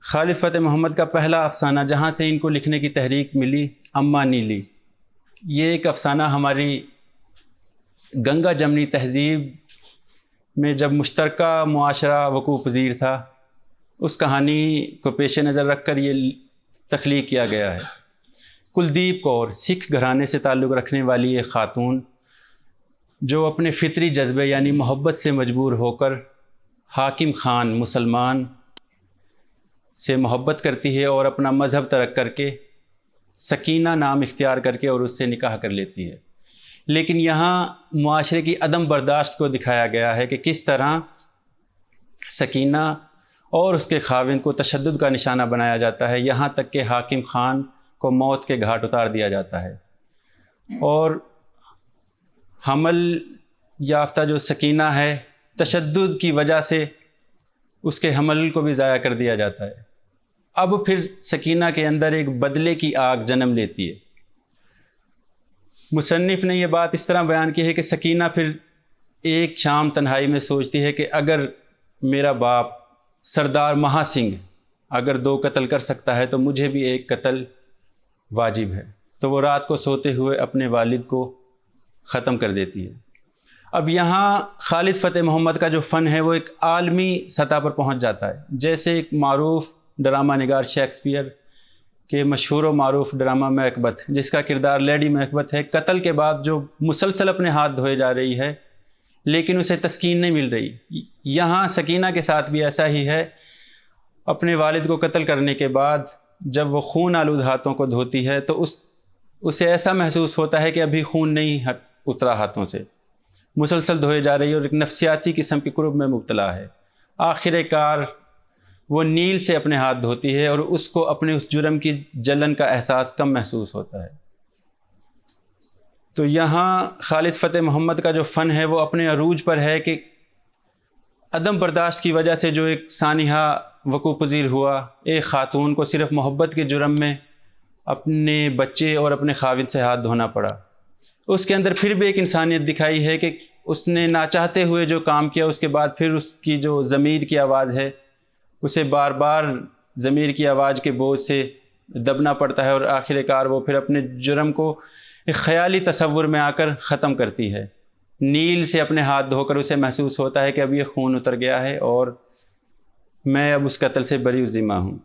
خالد فتح محمد کا پہلا افسانہ جہاں سے ان کو لکھنے کی تحریک ملی، اماں نیلی، یہ ایک افسانہ ہماری گنگا جمنی تہذیب میں جب مشترکہ معاشرہ وقوع پذیر تھا، اس کہانی کو پیش نظر رکھ کر یہ تخلیق کیا گیا ہے۔ کلدیپ کور سکھ گھرانے سے تعلق رکھنے والی ایک خاتون جو اپنے فطری جذبے یعنی محبت سے مجبور ہو کر حاکم خان مسلمان سے محبت کرتی ہے اور اپنا مذہب ترک کر کے سکینہ نام اختیار کر کے اور اس سے نکاح کر لیتی ہے۔ لیکن یہاں معاشرے کی عدم برداشت کو دکھایا گیا ہے کہ کس طرح سکینہ اور اس کے خاوند کو تشدد کا نشانہ بنایا جاتا ہے، یہاں تک کہ حاکم خان کو موت کے گھاٹ اتار دیا جاتا ہے، اور حمل یافتہ جو سکینہ ہے تشدد کی وجہ سے اس کے حمل کو بھی ضائع کر دیا جاتا ہے۔ اب پھر سکینہ کے اندر ایک بدلے کی آگ جنم لیتی ہے۔ مصنف نے یہ بات اس طرح بیان کی ہے کہ سکینہ پھر ایک شام تنہائی میں سوچتی ہے کہ اگر میرا باپ سردار مہا سنگھ اگر 2 قتل کر سکتا ہے تو مجھے بھی 1 قتل واجب ہے، تو وہ رات کو سوتے ہوئے اپنے والد کو ختم کر دیتی ہے۔ اب یہاں خالد فتح محمد کا جو فن ہے وہ ایک عالمی سطح پر پہنچ جاتا ہے۔ جیسے ایک معروف ڈرامہ نگار شیکسپیئر کے مشہور و معروف ڈرامہ میکبتھ، جس کا کردار لیڈی میکبتھ ہے، قتل کے بعد جو مسلسل اپنے ہاتھ دھوئے جا رہی ہے لیکن اسے تسکین نہیں مل رہی، یہاں سکینہ کے ساتھ بھی ایسا ہی ہے۔ اپنے والد کو قتل کرنے کے بعد جب وہ خون آلود ہاتھوں کو دھوتی ہے تو اسے ایسا محسوس ہوتا ہے کہ ابھی خون نہیں اترا ہاتھوں سے، مسلسل دھوئے جا رہی ہے اور ایک نفسیاتی قسم کی کرب میں مبتلا ہے۔ آخر کار وہ نیل سے اپنے ہاتھ دھوتی ہے اور اس کو اپنے اس جرم کی جلن کا احساس کم محسوس ہوتا ہے۔ تو یہاں خالد فتح محمد کا جو فن ہے وہ اپنے عروج پر ہے کہ عدم برداشت کی وجہ سے جو ایک سانحہ وقوع پذیر ہوا، ایک خاتون کو صرف محبت کے جرم میں اپنے بچے اور اپنے خاوند سے ہاتھ دھونا پڑا، اس کے اندر پھر بھی ایک انسانیت دکھائی ہے کہ اس نے ناچاہتے ہوئے جو کام کیا، اس کے بعد پھر اس کی جو ضمیر کی آواز ہے اسے بار بار ضمیر کی آواز کے بوجھ سے دبنا پڑتا ہے، اور آخر کار وہ پھر اپنے جرم کو ایک خیالی تصور میں آ کر ختم کرتی ہے۔ نیل سے اپنے ہاتھ دھو کر اسے محسوس ہوتا ہے کہ اب یہ خون اتر گیا ہے اور میں اب اس قتل سے بری الذمہ ہوں۔